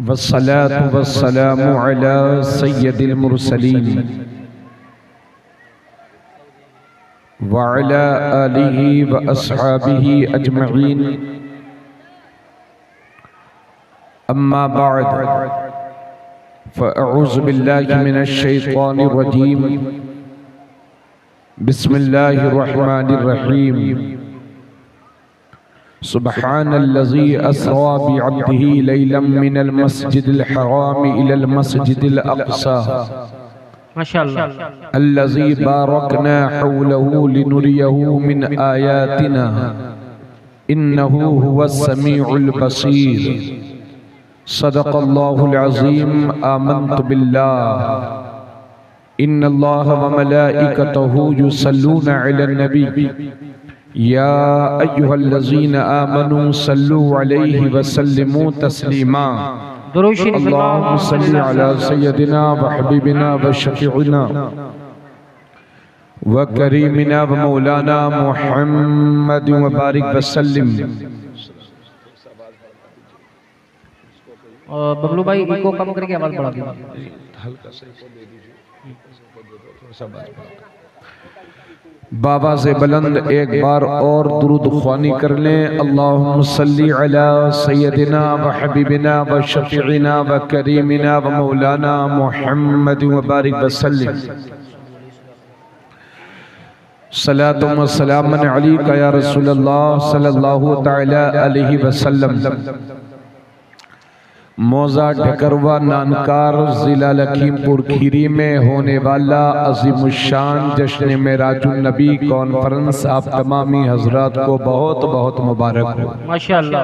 वस्सलातु वस्सलामु अला सय्यदिल मुरसलीन व अला आलिहि व अस्हाबिहि अजमईन। अम्मा बअद फ़अऊज़ु बिल्लाहि मिनश शैतानिर रजीम। बिस्मिल्लाहिर रहमानिर रहीम। सुब्हानल्लज़ी अस्रा बिअब्दिही लैलन मिनल मस्जिदिल हराम इलल मस्जिदिल अक़सा माशाअल्लाह अल्लज़ी बारकना हौलहु लिनुरियहु मिन आयातिना इन्नहु हुवस समीउल बसीर। सदक़ल्लाहुल अज़ीम। आमन्तु बिल्लाह इन्नल्लाह व मलाइकतहु युसल्लूना अलन नबी या अय्युहल्लज़ीना आमनू सल्लु अलैहि व सल्लिमू तस्लीमा। अल्लाहुम्मा सल्लि अला सय्यदिना व हबीबिना व शफीइना व करीमिना व मौलाना मुहम्मद व बारिक व सल्लिम। बबलू भाई इको कम करके आवाज बढ़ा दीजिए। हल्का सा इको दे दीजिए, थोड़ा सा आवाज बढ़ा। बाबा से बुलंद एक बार और दुरूद ख्वानी कर लें। अल्लाहुम्मा सल्ली अला सय्यदिना व हबीबिना व शफीइना व करीमिना व मौलाना मुहम्मद व बारिक व सल्लिम। सलातु व सलामन अलैका या रसूलल्लाह सल्लल्लाहु तआला अलैहि वसल्लम। मौजा ढकरवा नानकार जिला लखीमपुर खीरी में होने वाला अज़ीमुश्शान जश्न मेराजुन नबी कॉन्फ्रेंस आप तमामी हजरात को बहुत बहुत मुबारक हो। माशाअल्लाह।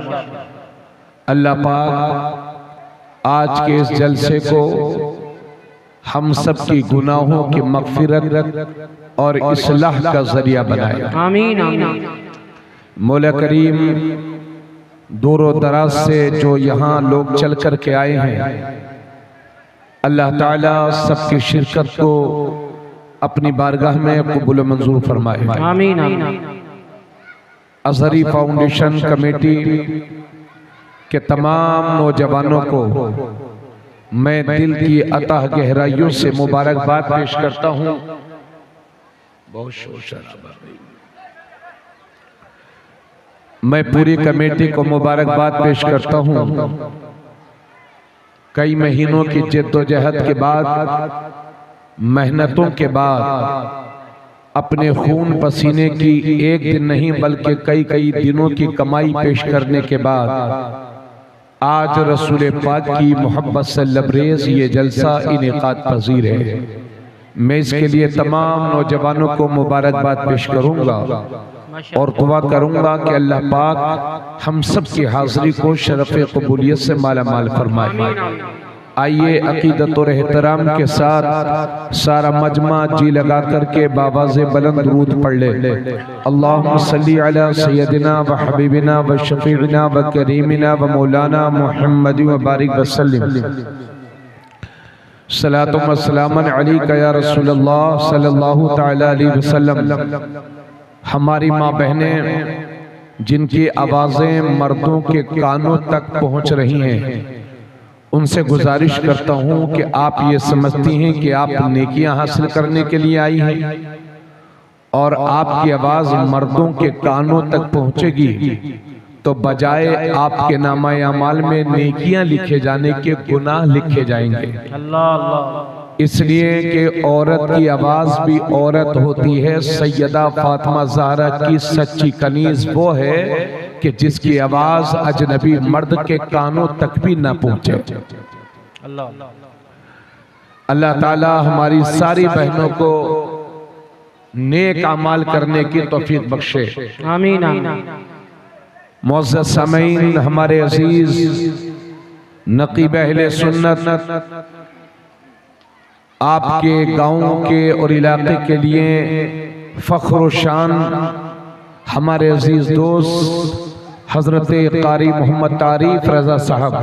अल्लाह पाक आज के इस जलसे को हम सब की गुनाहों की मग़फ़िरत और इस्लाह का जरिया बनाए। आमीन आमीन। मौला करीम दूरो दराज से जो यहाँ लोग चल कर के आए हैं, अल्लाह ताला सबकी शिरकत को अपनी बारगाह में कबूल मंजूर फरमाए। आमीन आमीन। अज़हरी फाउंडेशन कमेटी के तमाम नौजवानों को मैं दिल की अतः गहराइयों से मुबारकबाद पेश करता हूँ। बहुत शोर शराबा। मैं पूरी कमेटी को मुबारकबाद पेश करता हूँ। कई महीनों की जद्दोजहद के बाद, मेहनतों के बाद, अपने खून पसीने की एक दिन नहीं बल्कि कई कई दिनों की कमाई पेश करने के बाद आज रसूल पाक की मोहब्बत से लबरेज ये जलसा इनेकाद पजीर है। मैं इसके लिए तमाम नौजवानों को मुबारकबाद पेश करूँगा और दुआ करूंगा कि अल्लाह पाक हम सब की हाजिरी को शरफ़ कबूलियत से माला माल फरमाए। आइए अकीदत और एहतराम के साथ सारा मजमा जी लगा करके बाबा से बुलंद दुरूद पढ़ ले। अल्लाहुम्मा सल्ली अला सय्यदिना व हबीबिना व शफीइना व करीमिना व मौलाना मुहम्मद व बारिक व सल्लिम। सलातु व सलामन अलैका या रसूलल्लाह सल्लल्लाहु तआला अलैहि वसल्लम। हमारी माँ बहनें जिनकी आवाज़ें मर्दों के कानों तक पहुँच रही हैं, उनसे गुजारिश करता हूँ कि आप ये समझती हैं कि आप नेकियां हासिल करने के लिए आई हैं और आपकी आवाज़ मर्दों के कानों तक पहुँचेगी तो बजाय आपके नामा अमाल में नेकियां लिखे जाने के गुनाह लिखे जाएंगे। अल्लाह अल्लाह। इसलिए कि औरत की आवाज भी औरत होती है। सैयदा फातिमा ज़हरा की सच्ची कनीज वो है कि जिसकी आवाज अजनबी मर्द के कानों तक भी ना पहुंचे। अल्लाह ताला हमारी सारी बहनों को नेक अमाल करने की तौफीक बख्शे। आमीन आमीन। मुअज़्ज़ज़ सामीन, हमारे अजीज नक़ीब अहले सुन्नत आपके गाँव के और इलाके के लिए फ़ख्र व शान हमारे अजीज दोस्त हज़रत कारी मोहम्मद तारीफ रज़ा साहब,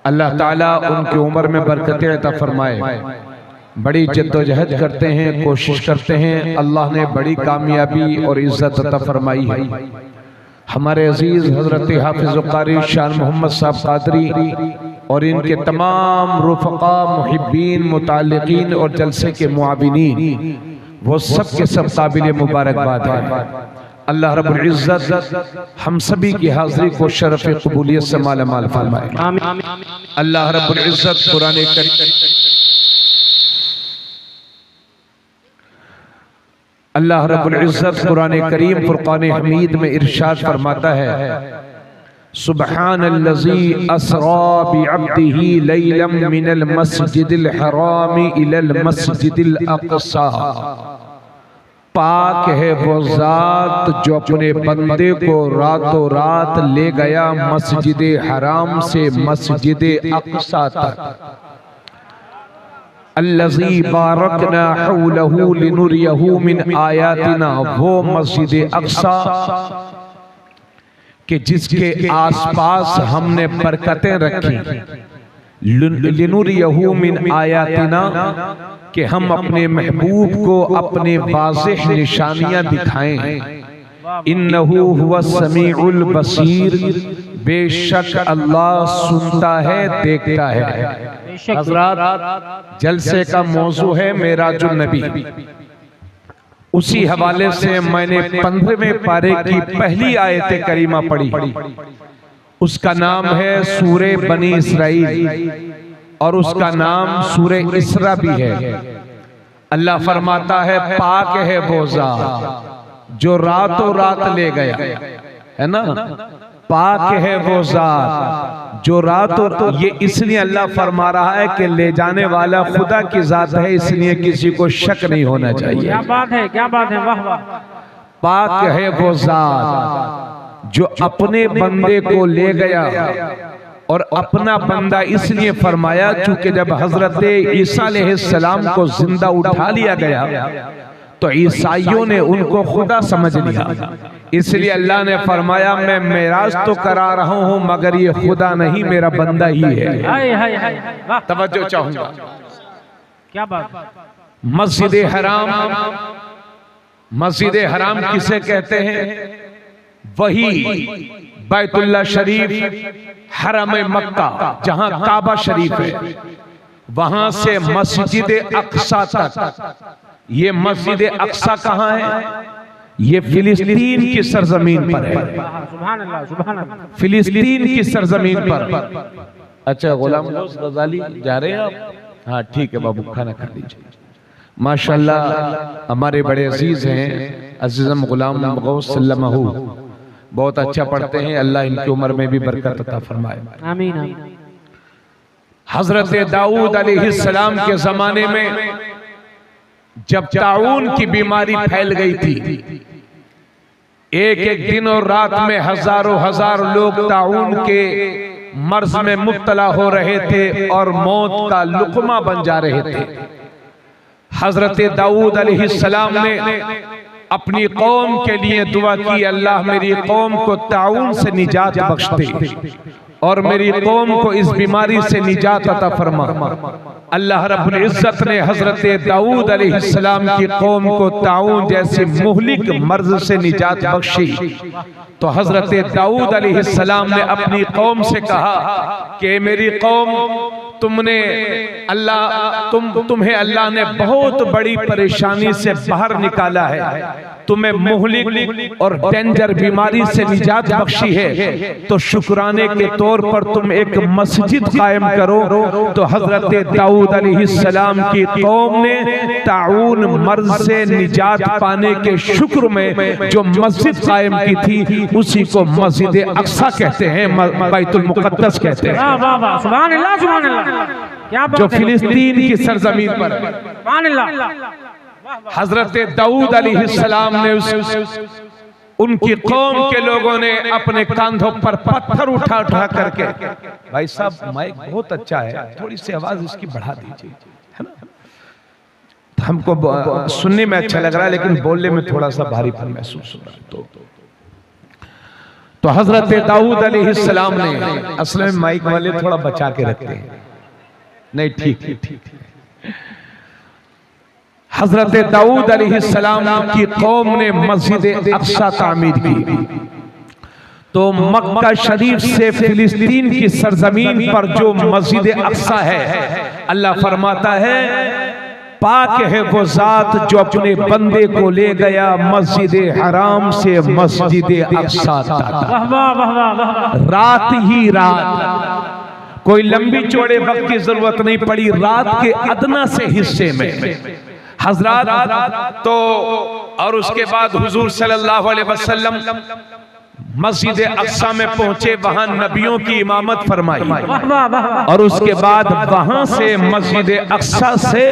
अल्लाह ताला उनकी उम्र में बरकतें अता फरमाए। बड़ी जद्दोजहद करते हैं, कोशिश करते हैं, अल्लाह ने बड़ी कामयाबी और इज़्ज़त अता फरमाई है। हमारे अजीज हजरत हाफिज़ कारी शान मोहम्मद साहब कादरी और इनके तमाम रुफ़क़ा, मुहिब्बीन, मुताल्लिक़ीन और जलसे के मुआविनीन, वो सब के सब काबिल मुबारकबाद है। अल्लाह रब्बुल इज़्ज़त हम सभी की हाज़िरी को शरफ़ क़बूलियत से मालामाल फरमाए। अल्लाह रब्बुल इज़्ज़त कुरान करीम अल्लाह रब्बुल इज़्ज़त कुरान करीम फ़ुरक़ान हमीद में इरशाद फरमाता है, सुब्हानल्लज़ी अस्रा बिअब्दिही लैलम मिनल मस्जिदिल हराम इलल मस्जिदिल अक़सा। पाक है वो ज़ात जो अपने बंदे को रातों रात ले गया मस्जिद हराम से मस्जिद अक़सा तक। अल्लज़ी बारकना हौलहू लिनुरियहू मिन आयातिना, वो मस्जिद अक़सा कि जिसके आसपास हमने बरकतें रखी। लिनुरियहू मिन आयातिना, कि हम अपने महबूब को अपने वाज़ेह निशानियां दिखाएं। इन्नहू हुवा समीउल बसीर, बेशक अल्लाह सुनता है, देखता है। हज़रात, जलसे का मौजू है मेराजुन नबी। उसी हवाले से मैंने 15वें पारे की पहली आयत करीमा पढ़ी। उसका नाम है सूरे बनी इसराइल और उसका नाम सूरे इसरा भी है। अल्लाह फरमाता है, पाक है वो ज़ात जो रातों रात ले गया, है ना। पाक है वो ज़ात जो रातों, ये इसलिए अल्लाह फरमा रहा है कि ले जाने वाला खुदा की ज़ात है, इसलिए किसी को शक नहीं होना चाहिए। क्या बात है, क्या बात है, वाह वाह। पाक है वो ज़ात जो अपने बंदे को ले गया, और अपना बंदा इसलिए फरमाया चूंकि जब हजरत ईसा अलैहिस्सलाम को जिंदा उठा लिया गया तो ईसाइयों ने उनको खुदा समझ लिया। इसलिए अल्लाह ने फरमाया, मैं मेराज तो करा रहा हूं मगर ये खुदा नहीं, मेरा बंदा ही है। तवज्जो चाहूंगा। क्या बात। मस्जिद हराम, मस्जिद हराम किसे कहते हैं? वही बैतुल्लाह शरीफ, हरम मक्का जहां काबा शरीफ है, वहां से मस्जिद अक़सा तक। ये मस्जिद अक़सा कहां है? ये फिलिस्तीन की सरजमीन पर है। सुभान अल्लाह, सुभान अल्लाह। फिलिस्तीन की सरजमीन पर। अच्छा, गुलाम गज़ाली जा रहे हैं आप? हाँ ठीक है बाबू, खाना खा लीजिए। माशाअल्लाह हमारे बड़े अजीज हैं, अजीज़म गुलाम गौस सल्लमहू, बहुत अच्छा पढ़ते हैं। अल्लाह इनकी उम्र में भी बरकत अता फरमाए। आमीन आमीन। हजरत दाऊद अलैहिस्सलाम के जमाने में जब ताउन की बीमारी फैल गई थी, एक एक दिन और रात में हजारों हजार लोग ताउन के मर्ज में मुब्तला हो रहे थे और मौत का लुक़मा बन जा रहे थे। हजरत दाऊद अलैहिस्सलाम ने अपनी कौम के लिए दुआ की, अल्लाह मेरी कौम को ताउन से निजात बख्श दे और मेरी कौम को इस बीमारी से निजात अता फरमा। अल्लाह रब्बुल इज़्ज़त ने हजरत दाऊद अलैहिस्सलाम की कौम को ताउन जैसे मुहलिक मर्ज से निजात बख्शी। तो हजरत दाऊद अलैहिस्सलाम ने अपनी कौम से कहा कि मेरी कौम, तुम्हें अल्लाह ने बहुत बड़ी परेशानी से बाहर निकाला है, तुम्हें मुहलिक और डेंजर बीमारी से निजात बख्शी है, तो शुक्राने के तौर पर तुम एक मस्जिद कायम करो। तो हजरत दाऊद अलैहिस्सलाम की कौम ने ताउन मर्ज से निजात पाने के शुक्र में जो मस्जिद कायम की थी, उसी को मस्जिद अक़सा कहते हैं, बैतुल मुक़द्दस कहते हैं। वाह वाह, सुभान अल्लाह, सुभान अल्लाह। क्या बात जो फिलिस्तीन की सरजमीन पर है। सुभान अल्लाह। हजरत दाऊद अलैहिस्सलाम ने उनकी कौम के लोगों ने अपने कंधों पर पत्थर उठा उठा करके, भाई साहब माइक बहुत अच्छा है, थोड़ी सी आवाज इसकी बढ़ा दीजिए, है ना। हमको सुनने में अच्छा लग रहा है लेकिन बोलने में थोड़ा सा भारीपन महसूस हो रहा है। तो हजरत दाऊद अलैहिस्सलाम ने, असल में माइक वाले थोड़ा बचा के रखते हैं, नहीं ठीक। हजरत दाऊद अलैहिस्सलाम की कौम ने मस्जिद अक़सा तामीर की। तो मक्का शरीफ से फिलिस्तीन की सरजमीन पर जो मस्जिद अक्सा है, अल्लाह फरमाता है पाक है वो जात जो अपने बंदे को ले गया मस्जिद हराम से मस्जिद अक्सा तक। रात ही रात, कोई लंबी चौड़े वक्त की जरूरत नहीं पड़ी, रात के अदना से हिस्से में हजरात तो। और उसके बाद हुजूर सल्लल्लाहु अलैहि वसल्लम मस्जिद अक्सा में पहुंचे, वहां नबियों की इमामत फरमाई, और उसके बाद वहां से मस्जिद अक्सा से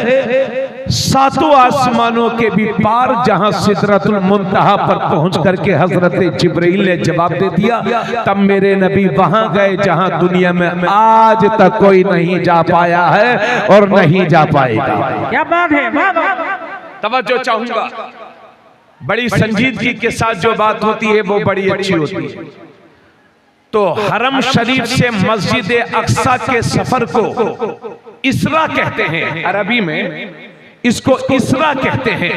सातों आसमानों के भी पार, जहां सिदरतुल मुंतहा पर पहुंच करके हजरत जिब्रील ने जवाब दे दिया, तब मेरे नबी वहां गए जहां दुनिया में आज तक कोई नहीं जा पाया है और नहीं जा पाएगा। क्या बात है, तवज्जो चाहूंगा, बड़ी संजीदगी के साथ जो बात होती है वो बड़ी अच्छी होती है। तो हरम शरीफ से मस्जिद अक्सा के सफर को इसरा कहते हैं, अरबी में इसको इसरा कहते हैं,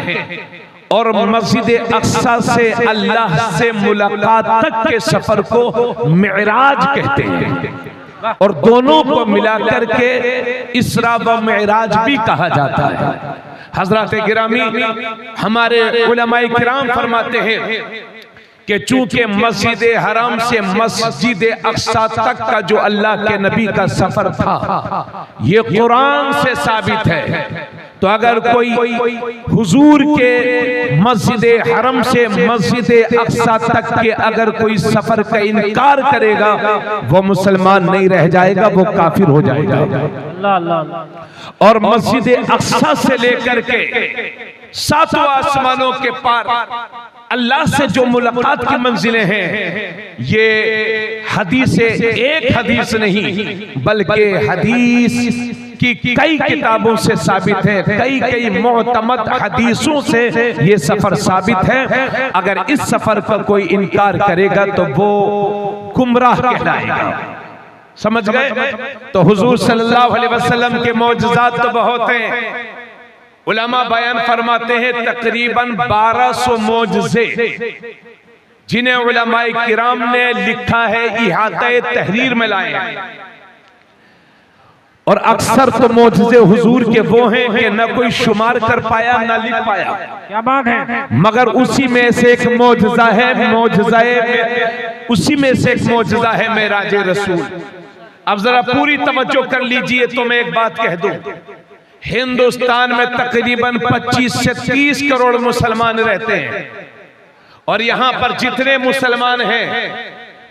और मस्जिद अक्सा से अल्लाह से मुलाकात तक के सफर को मिराज कहते हैं, और दोनों को मिलाकर के इसरा व मिराज भी कहा जाता है। हजरत गिरामी हमारे उलमाए किराम फरमाते हैं कि चूंकि मस्जिद हराम से मस्जिद अक्सा तक का जो अल्लाह के नबी का सफर था ये कुरान से साबित है, तो अगर कोई हुजूर के मस्जिद हरम से मस्जिद अक्सा तक के अगर कोई सफर का इनकार करेगा वो मुसलमान नहीं रह जाएगा, वो काफिर हो जाएगा। और मस्जिद अक्सा से लेकर के सातों आसमानों के पार अल्लाह से जो मुलाकात की मंजिलें हैं, ये हदीस एक हदीस नहीं बल्कि हदीस की कई किताबों से साबित है, कई मुअतमद हदीसों से ये सफर साबित है। अगर इस सफर का कोई इनकार करेगा तो वो गुमराह कहलाएगा। समझ गए? तो हुजूर सल्लल्लाहु अलैहि वसल्लम के मौजज़ात तो बहुत हैं। उलमा बयान फरमाते हैं तकरीबन 1200 मौजज़े, जिन्हें उलमाए किराम ने लिखा है, इहाते तहरीर में लाए हैं। और अक्सर तो मौजज़े हुजूर के वो हैं कि न कोई शुमार कर पाया न लिख पाया। क्या बात है। मगर उसी में से एक मौजज़ा है, उसी में से एक मौजज़ा है मेराज रसूल। अब जरा पूरी तवज्जो कर लीजिए तो मैं एक बात कह दूं, हिंदुस्तान में तकरीबन 25 से 30 करोड़ मुसलमान रहते हैं, और यहां पर जितने मुसलमान हैं,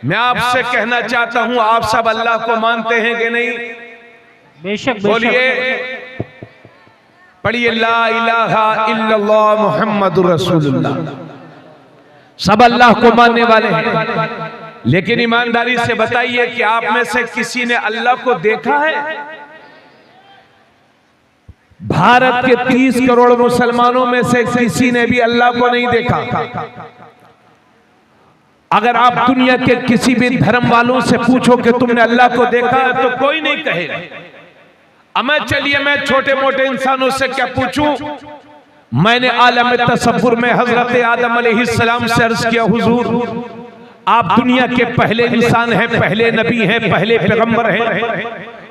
मैं आपसे कहना चाहता हूं, आप सब अल्लाह को मानते हैं कि नहीं? बेशक। बोलिए, पढ़िए ला इलाहा इल्लल्लाह मुहम्मदुर रसूलुल्लाह। सब अल्लाह को मानने वाले हैं, लेकिन ईमानदारी से बताइए कि आप में से किसी ने अल्लाह को देखा है? भारत के 30 करोड़ मुसलमानों में से किसी ने भी अल्लाह को नहीं देखा। अगर आप दुनिया के किसी भी धर्म वालों से पूछो कि तुमने अल्लाह को देखा है तो कोई नहीं कहेगा। अब चलिए मैं छोटे मोटे इंसानों से क्या पूछूं? मैंने आलम तसव्वुर में हजरत आदम अलैहिस्सलाम से अर्ज किया, हुजूर आप दुनिया के पहले इंसान हैं, पहले नबी हैं, पहले पैगंबर हैं,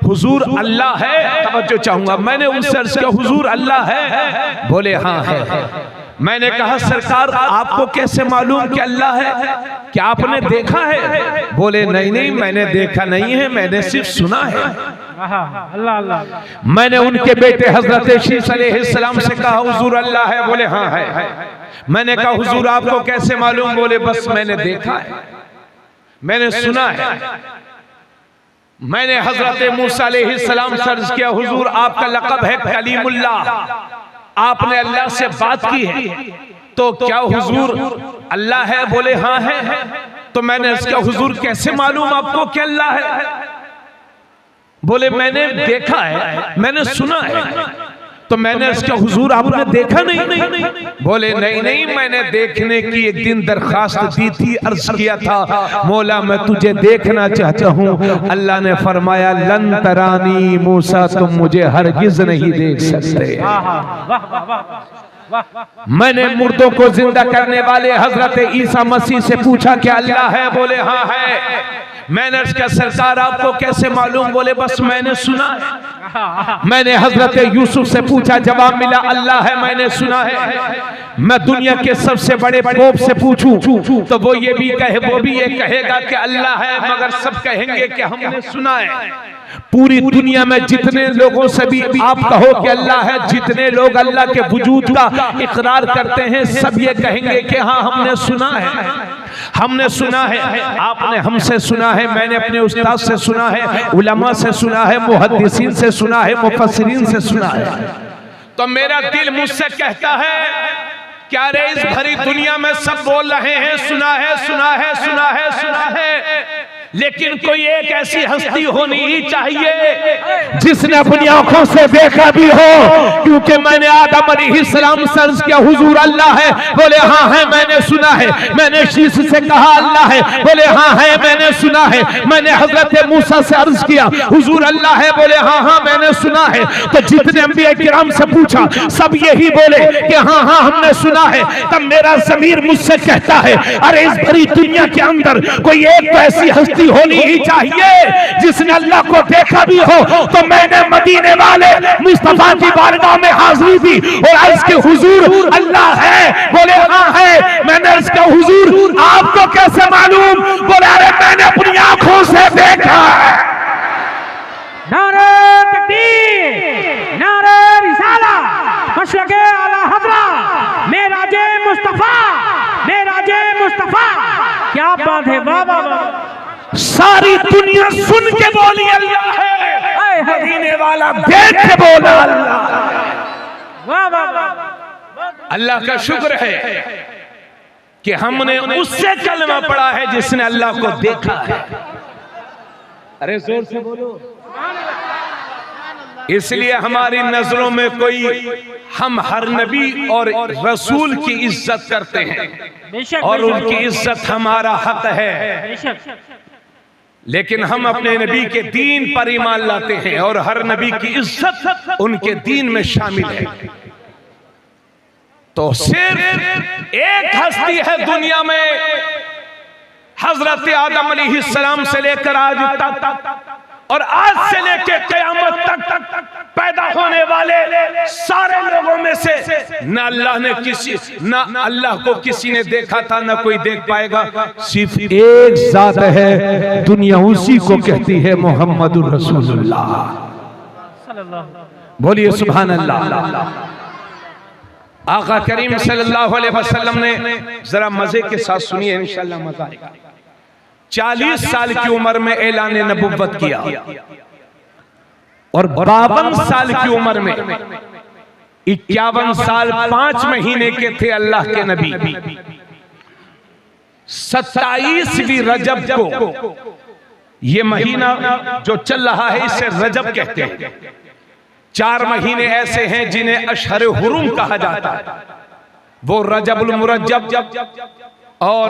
हुजूर अल्लाह है? तवज्जो चाहूंगा, मैंने उनसे अर्ज किया हुजूर अल्लाह है? बोले हाँ है। मैंने कहा सरकार आपको कैसे मालूम कि अल्लाह है? क्या आपने देखा है? बोले नहीं मैंने देखा नहीं है, मैंने सिर्फ सुना है। अल्लाह अल्लाह। मैंने उनके बेटे हजरत शीस अलैहिस्सलाम से कहा हुजूर अल्लाह है? बोले हाँ है। मैंने कहा हुजूर आपको कैसे मालूम? बोले बस मैंने देखा है, मैंने सुना है। मैंने हजरत मूसा अलैहिस्सलाम से अर्ज किया हुजूर आपका लक़ब है कलीमुल्लाह, आपने अल्लाह से बात की है, तो क्या हुजूर अल्लाह है? बोले हाँ है। तो मैंने इसका हुजूर कैसे मालूम आपको कि अल्लाह है? बोले मैंने देखा है, मैंने सुना है। तो मैंने इसका हुजूर आपने देखा नहीं? बोले नहीं मैंने देखने की एक दिन दरखास्त दी थी, अर्ज किया था मौला मैं तुझे देखना चाहता हूँ। अल्लाह ने फरमाया लन तरानी मूसा तुम मुझे हरगिज नहीं देख सकते। मैंने मुर्दों को जिंदा करने वाले हजरत ईसा मसीह से पूछा कि अल्लाह है? बोले हाँ है। मैंने उसका सरकार आपको कैसे मालूम? बोले बस मैंने सुना है। मैंने हजरत यूसुफ से पूछा, जवाब मिला अल्लाह है, मैंने सुना है। मैं दुनिया के सबसे बड़े पोप से पूछूं तो वो ये भी कहेगा कि अल्लाह है, मगर सब कहेंगे कि हमने सुना है। पूरी दुनिया में जितने लोगों से भी आप कहो कि अल्लाह है, जितने लोग अल्लाह के वजूद का इकरार करते हैं, सब ये कहेंगे कि हाँ हमने सुना है, हमने सुना है। आपने हमसे सुना है, मैंने अपने उस्ताद से सुना है, उलमा से सुना है, मुहद्दिसीन से सुना है, मुफस्सिरीन से सुना है। तो मेरा दिल मुझसे कहता है क्या रे, इस भरी दुनिया में सब बोल रहे हैं सुना है, सुना है, सुना है, सुना है, लेकिन कोई एक ऐसी हस्ती होनी ही चाहिए जिसने अपनी आंखों से देखा भी हो। क्योंकि मैंने आदम अलैहिस्सलाम से अर्ज किया हुजूर अल्लाह है? बोले हाँ है, मैंने सुना है। मैंने शीश से कहा अल्लाह है? बोले हाँ है, मैंने सुना है। मैंने हजरत मूसा से अर्ज किया हुजूर अल्लाह है? बोले हाँ हाँ, मैंने सुना है। तो जितने अंबिया किराम से पूछा सब यही बोले कि हाँ हाँ हमने सुना है। तब मेरा ज़मीर मुझसे कहता है अरे इस भरी दुनिया के अंदर कोई एक ऐसी हस्ती होनी ही चाहिए जिसने अल्लाह को देखा भी हो। तो मैंने मदीने वाले मुस्तफा की बारगाह में हाजिरी दी और अर्ज के हुजूर अल्लाह है? बोले हाँ है। मैंने अर्ज किया हुजूर आपको कैसे मालूम? बोले अरे मैंने अपनी आंखों से देखा है। नारे तकबीर, नारे रिसाला, मशरक़े आला हज़रा, मेराजे मुस्तफा, मेराजे मुस्तफा। क्या बात है, वाह वाह वाह। सारी दुनिया सुन के बोली अल्लाह है, मदीने वाला देख के बोला अल्लाह। वाह वाह वाह। अल्लाह का शुक्र है कि हमने उससे कलमा पढ़ा है जिसने अल्लाह को देखा है। अरे जोर से बोलो। इसलिए हमारी नजरों में कोई, हम हर नबी और रसूल की इज्जत करते हैं और उनकी इज्जत हमारा हक है, लेकिन हम अपने नबी के दीन पर ईमान लाते हैं और हर नबी की इज्जत उनके दीन में शामिल है। तो सिर्फ एक हस्ती है दुनिया में, हजरत आदम अलैहिस्सलाम से लेकर आज तक और आज से लेकर क़यामत तक पैदा होने वाले सारे लोगों में से न अल्लाह ने न अल्लाह को किसी ने देखा था, न कोई देख पाएगा। सिर्फ एक जात है, दुनिया उसी को कहती है मोहम्मदुर रसूलुल्लाह। बोलिए सुभान अल्लाह। आका करीम सल्लल्लाहु अलैहि वसल्लम ने, जरा मजे के साथ सुनिए, इंशाअल्लाह मजा आएगा। 40 साल की उम्र में ऐलान नबुव्वत किया और 52 साल की उम्र में 51 साल 5 महीने के थे अल्लाह के नबी। 27वीं रजब को, ये महीना जो चल रहा है इसे रजब कहते हैं। 4 महीने ऐसे हैं जिन्हें अशहर हुरुम कहा जाता है, वो रजबुल मुरज्जब और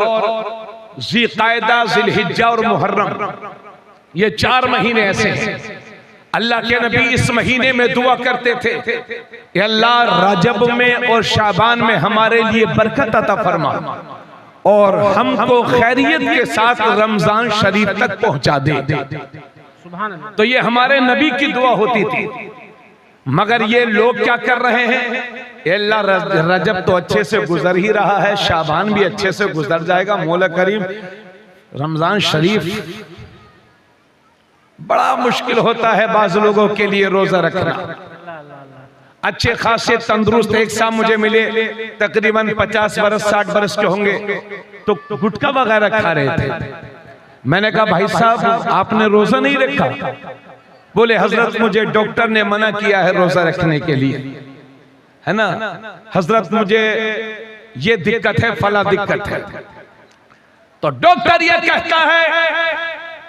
ज़िलक़ायदा, ज़िलहिज्जा और मुहर्रम, ये 4 महीने ऐसे हैं। अल्लाह के नबी इस महीने में दुआ करते थे कि अल्लाह रजब में और शाबान में हमारे लिए बरकत अता फरमा और हमको खैरियत के साथ रमजान शरीफ तक पहुंचा दे। तो ये हमारे नबी की दुआ होती थी। मगर ये लोग क्या कर रहे हैं? अल्लाह रजब तो अच्छे से गुजर ही रहा है, शाबान भी अच्छे से गुजर जाएगा, मौला करीम रमजान शरीफ बड़ा मुश्किल होता है बाज लोगों के लिए रोजा रखना। अच्छे खासे तंदुरुस्त एक साहब मुझे मिले, तकरीबन 50 बरस 60 बरस के होंगे, तो गुटखा वगैरह खा रहे थे। मैंने कहा भाई साहब आपने रोजा नहीं रखा? बोले हजरत मुझे डॉक्टर ने मना किया है रोजा रखने के लिए, है ना हजरत, मुझे ये दिक्कत है, फला दिक्कत है। तो डॉक्टर ये कहता है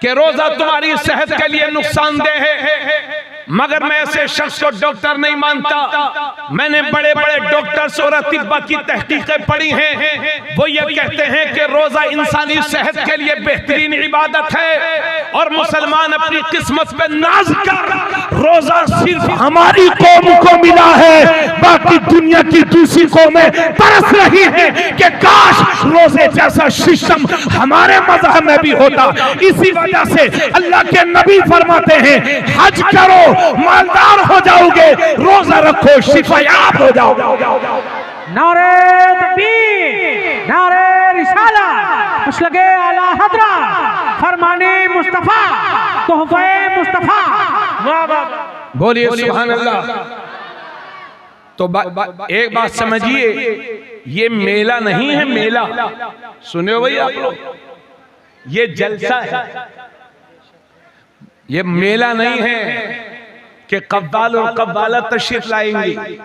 कि रोजा तुम्हारी सेहत के लिए नुकसानदेह है, मगर मैं ऐसे शख्स को डॉक्टर नहीं मानता। मैंने बड़े बड़े डॉक्टर्स और अतिब्बा की तहकीकें पढ़ी हैं, वो ये कहते हैं कि रोजा इंसानी सेहत के लिए बेहतरीन इबादत है और मुसलमान अपनी किस्मत पे नाज कर रोजा सिर्फ हमारी कौम को मिला है, बाकी दुनिया की दूसरी कौमें तरस रही है कि काश रोजे जैसा सिस्टम हमारे मजहब में भी होता। इसी वजह से अल्लाह के नबी फरमाते हैं हज करो मालदार हो जाओगे, रोजा रखो शिफायाब हो जाओगे। नारे तकबीर, नारे रिसाला, मसलके आला हजरा, फरमाने मुस्तफा, तोहफे मुस्तफा। वाह वाह, बोलिए सुभान अल्लाह। तो एक बात समझिए, ये मेला नहीं है, मेला सुने हो भाई आप लोग, ये जलसा है, ये मेला नहीं है कि कव्वाल और कव्वाला तशरीफ लाएंगे।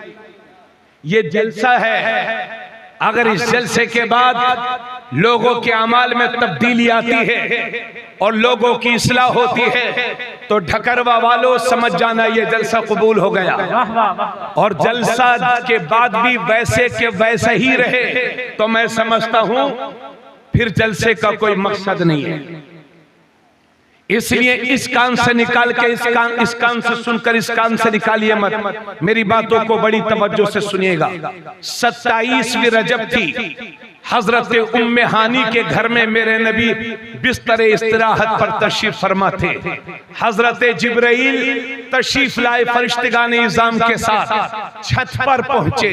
ये जलसा है। अगर इस जलसे के बाद लोगों के अमाल में तब्दीली आती है और लोगों की इस्लाह होती है तो ढकरवा वालों समझ जाना ये जलसा कबूल हो गया। और जलसा के बाद भी वैसे के वैसे ही रहे तो मैं समझता हूं फिर जलसे का कोई मकसद नहीं है। इसलिए इस कान से निकाल के इस कान से सुनकर इस कान से निकालिए मत। मेरी बातों को बड़ी तवज्जो से सुनिएगा। 27वीं रजब थी, हजरत उम्मे हानी के घर में मेरे नबी बिस्तर इस्तराहत पर तशरीफ फरमा थे। हजरत जिब्राइल तशरीफ लाए फरिश्तेगान इज़ाम के साथ छत पर पहुंचे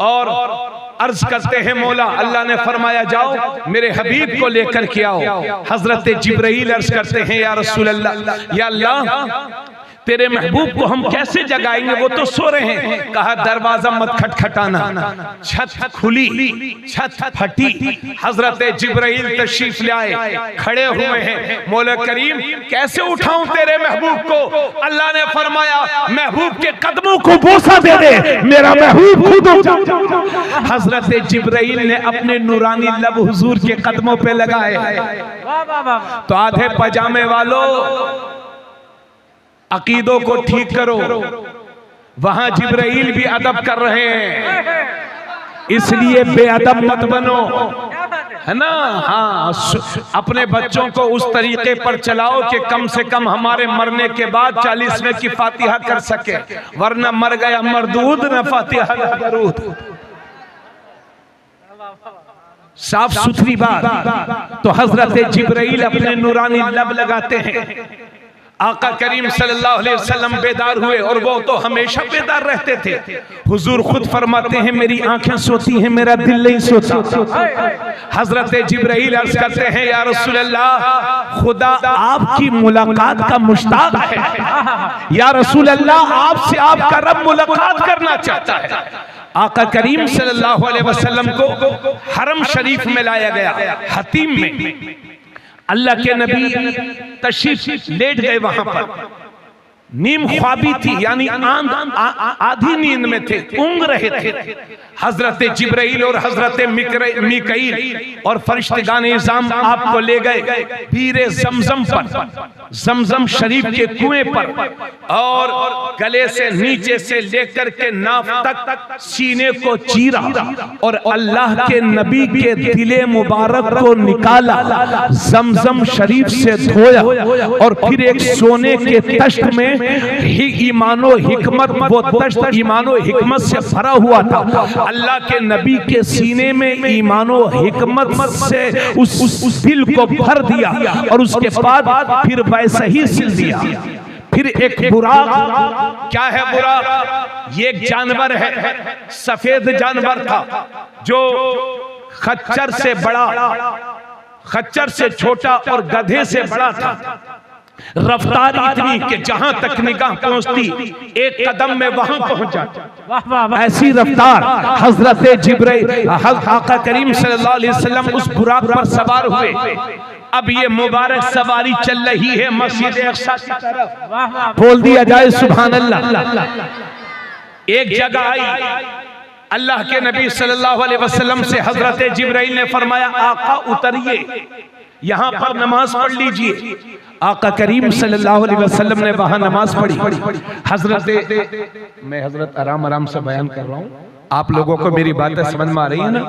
और अर्ज करते हैं मौला, अल्लाह ने फरमाया जाओ मेरे हबीब को लेकर के आओ। हजरत जिब्राइल अर्ज करते हैं या रसूल अल्लाह, या अल्लाह तेरे महबूब को हम कैसे जगाएंगे, वो तो सो रहे हैं। कहा दरवाजा मत खटखटाना। छत खुली, छत फटी, हजरत जिब्राइल तशरीफ लाए, खड़े हुए हैं। मौला करीम कैसे उठाऊं तेरे महबूब को? अल्लाह ने फरमाया महबूब के कदमों को बोसा दे दे, मेरा महबूब खुद उठा। हजरत जिब्राइल ने अपने नूरानी लब हुजूर के कदमों पे लगाए। तो आधे पजामे वालों अकीदों को ठीक करो, वहां जिब्राइल भी अदब कर रहे हैं, इसलिए बेअदब मत बनो, है ना। हाँ, अपने बच्चों को उस तरीके पर चलाओ कि कम से कम हमारे मरने के बाद 40वें की फातिहा कर सके, वरना मर गया मरदूद न फातिहा न दरूद। साफ सुथरी बात। तो हजरत जिब्राइल अपने नूरानी लब लगाते हैं। आका करीम सल्लल्लाहु अलैहि वसल्लम बेदार हुए और वो तो हमेशा बेदार रहते थे। हुजूर खुद फरमाते हैं मेरी आंखें सोती हैं, मेरा दिल नहीं सोता। हजरत जिब्राइल अर्ज करते हैं या रसूल अल्लाह खुदा आपकी मुलाकात का मुश्ताक है। या रसूल अल्लाह आपसे आपका रब मुलाकात करना चाहता है। आका करीम सल्लल्लाहु अलैहि वसल्लम को हरम शरीफ में लाया गया, हतीम में। अल्लाह के नबी तशरीफ लेट गए वहां पर। नीम ख्वाबी थी, यानी आधी नींद में थे, ऊँग रहे थे। हजरत जिब्राइल और हजरत मीकाईल और फरिश्तेगान इज़ाम आपको ले गए पीरे जमजम पर, जमजम शरीफ के कुएं पर, और गले से नीचे से लेकर के नाफ तक सीने को चीरा और अल्लाह के नबी के दिले मुबारक को निकाला, जमजम शरीफ से धोया और फिर एक सोने के तश्त में ईमानो हिकमत, वो तश्त ईमानो हिकमत से भरा हुआ था। अल्लाह के नबी के सीने में ईमानो हिकमत से उस दिल को भर दिया और उसके बाद फिर वैसे ही सिल दिया। फिर एक बुराक, क्या है बुराक? ये एक जानवर है, सफेद जानवर था जो खच्चर से बड़ा, खच्चर से छोटा और गधे से बड़ा था। रफ्तार इतनी कि जहां तक निगाह पहुंचती एक कदम में वहां पहुंच जाती। ऐसी रफ्तार हजरत जिब्राइल आका करीम सल्लल्लाहु अलैहि वसल्लम उस बुराक पर सवार हुए। अब ये मुबारक सवारी चल रही है मस्जिद अक्सा की तरफ। बोल दिया जाए सुभान अल्लाह। एक जगह आई, अल्लाह के नबी सल्लल्लाहु अलैहि वसल्लम से हजरत जिब्राइल ने फरमाया आका उतरिए। यहाँ पर नमाज पढ़ लीजिए। आका करीम सल्लल्लाहु अलैहि वसल्लम ने वहां नमाज पढ़ी। मैं हजरत आराम से बयान कर रहा हूँ, आप लोगों को मेरी बातें समझ में आ रही है ना?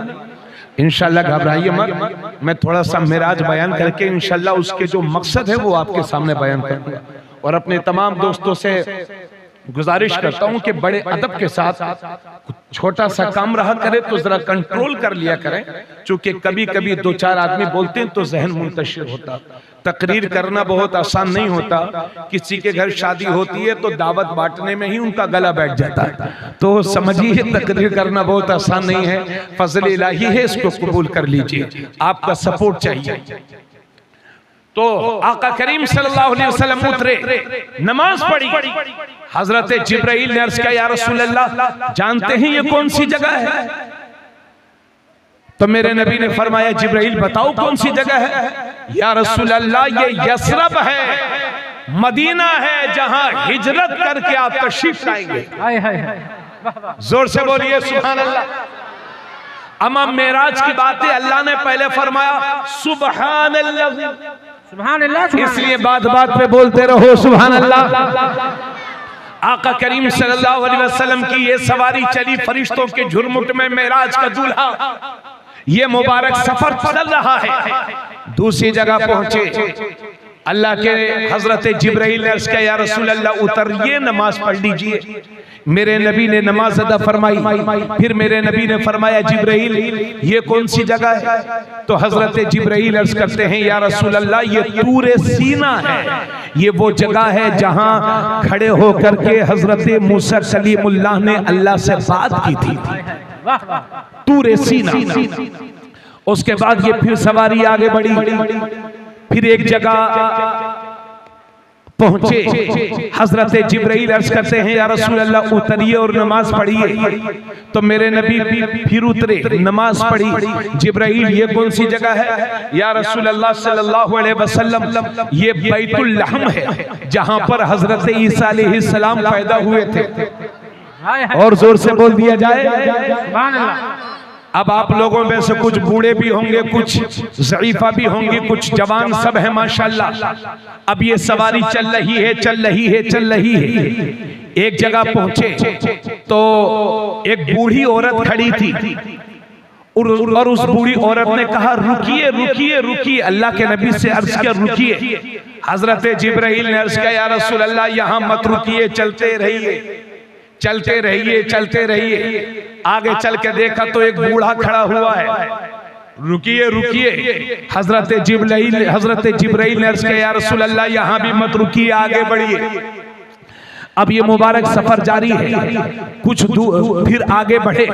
इंशाल्लाह घबराइए मत, मैं थोड़ा सा मिराज बयान करके इंशाल्लाह उसके जो मकसद है वो आपके सामने बयान करूंगा। और अपने तमाम दोस्तों से गुजारिश करता हूं कि बड़े अदब के साथ छोटा सा काम रहा करे तो जरा कंट्रोल कर लिया करें, क्योंकि कभी कभी दो चार आदमी बोलते हैं तो जहन मुंतशिर होता। तकरीर करना बहुत आसान नहीं होता। किसी के घर शादी होती है तो दावत बांटने में ही उनका गला बैठ जाता है। तो समझिए तकरीर करना बहुत आसान नहीं है, फजल इलाही है, इसको कबूल कर लीजिए, आपका सपोर्ट चाहिए। तो आका करीम सल्लल्लाहु अलैहि वसल्लम उतरे, नमाज पढ़ी। हजरत जिब्राइल ने अर्ज किया, या रसूल अल्लाह, जानते हैं ये कौन सी जगह है? तो मेरे नबी ने फरमाया, जिब्राइल बताओ कौन सी जगह है? या रसूल अल्लाह, ये यसरब है, मदीना है, जहां हिजरत करके आप तशरीफ लाएंगे। जोर से बोलिए सुभान अल्लाह। अमा मेराज की बातें अल्लाह ने पहले फरमाया सुभान अल्लाह, सुभान अल्लाह, इसलिए बात बात पे बोलते रहो सुभान अल्लाह। आका करीम सल्लल्लाहु अलैहि वसल्लम की ये सवारी चली फरिश्तों के झुरमुट में, मेराज का दूल्हा ये मुबारक सफर चल रहा है। दूसरी जगह पहुंचे, अल्लाह के हजरत जिब्राइल ने अर्ज किया, या रसूल अल्लाह उतरिए, नमाज पढ़ लीजिए। मेरे नबी ने नमाज अदा फरमाई। फिर मेरे नबी ने फरमाया, जिब्राइल ये कौन सी जगह है? तो हजरत जिब्राइल अर्ज करते हैं, या रसूल अल्लाह, ये तूरे सीना है, ये वो जगह है जहां खड़े होकर के हजरत मूसा कलीमुल्लाह ने अल्लाह से बात की थी। तूरे सीना। उसके बाद ये फिर सवारी आगे बढ़ी, फिर एक जगह पहुंचे। हजरत जिब्राइल अर्ज करते हैं, या रसूल अल्लाह उतरिए और नमाज पढ़िए। तो मेरे नबी फिर उतरे, नमाज पढ़ी। जिब्राइल ये कौन सी जगह है? या रसूल अल्लाह सल्लल्लाहु अलैहि वसल्लम, ये बैतुल लहम है, जहां पर हजरत ईसा अलैहिस्सलाम पैदा हुए थे। और जोर से बोल दिया जाए सुभान अल्लाह। अब आप लोगों में से कुछ बूढ़े भी होंगे, कुछ ज़ईफा भी होंगे, कुछ जवान, सब है माशाल्लाह। अब ये सवारी चल रही है, चल रही है, चल रही है। एक जगह पहुंचे तो एक बूढ़ी औरत खड़ी थी और उस बूढ़ी औरत ने कहा, रुकिए रुकिए रुकिए। अल्लाह के नबी से अर्ज किया, रुकिए। हजरत जिब्राइल ने अर्ज किया, या रसूल अल्लाह, यहाँ मत रुकिए, चलते रहिए, चलते रहिए, चलते रहिए। आगे चल के देखा तो एक बूढ़ा खड़ा हुआ है। रुकिए रुकिए। हजरत जिब्राइल ने अर्ज किया, या रसूल अल्लाह, यहाँ भी मत रुकिए, आगे बढ़िए। अब ये मुबारक सफर जारी है। कुछ फिर आगे बढ़े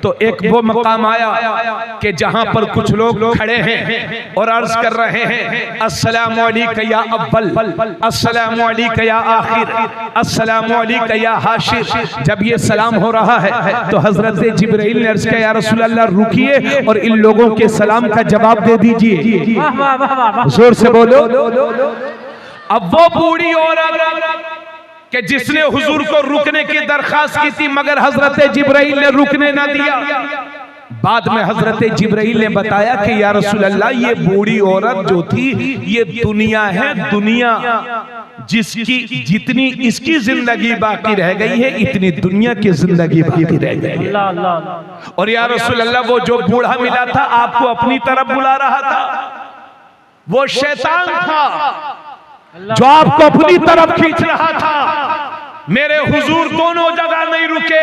तो एक वो मकाम आया कि जहां पर कुछ लोग खड़े हैं और अर्ज कर रहे हैं, अस्सलामु अलैका या अव्वल, अस्सलामु अलैका या आखिर, अस्सलामु अलैका या हाशिर। जब ये सलाम हो रहा है तो हजरत जिब्राइल ने अर्ज किया, या रसूल अल्लाह, रुकिए और इन लोगों के सलाम का जवाब दे दीजिए। जोर से बोलो। अब वो बूढ़ी औरत कि जिसने हुजूर को रुकने की दरखास्त की थी, मगर हजरत जिब्राइल ने रुकने ना दिया। बाद में हजरत जिब्राइल ने बताया कि या रसूल अल्लाह, ये बूढ़ी औरत जो थी ये दुनिया है, दुनिया जिसकी जितनी इसकी जिंदगी बाकी रह गई है, इतनी दुनिया की जिंदगी बाकी रह गई है। और या रसूल अल्लाह, वो जो बूढ़ा मिला था आपको अपनी तरफ बुला रहा था, वो शैतान था जो आपको अपनी तरफ खींच रहा था। मेरे हुजूर दोनों जगह नहीं रुके।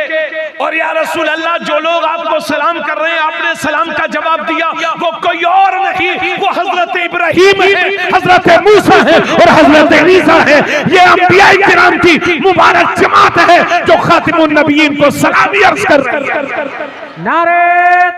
और या रसूल अल्लाह, जो लोग आपको सलाम कर रहे हैं, आपने सलाम का जवाब दिया, वो कोई और नहीं, वो हजरत इब्राहीम है, हजरत मूसा है और हजरत ईसा है। ये अंबिया किराम की मुबारक जमात है जो खातिमुन नबिय्यीन को सलामी अर्ज कर रही है। नारे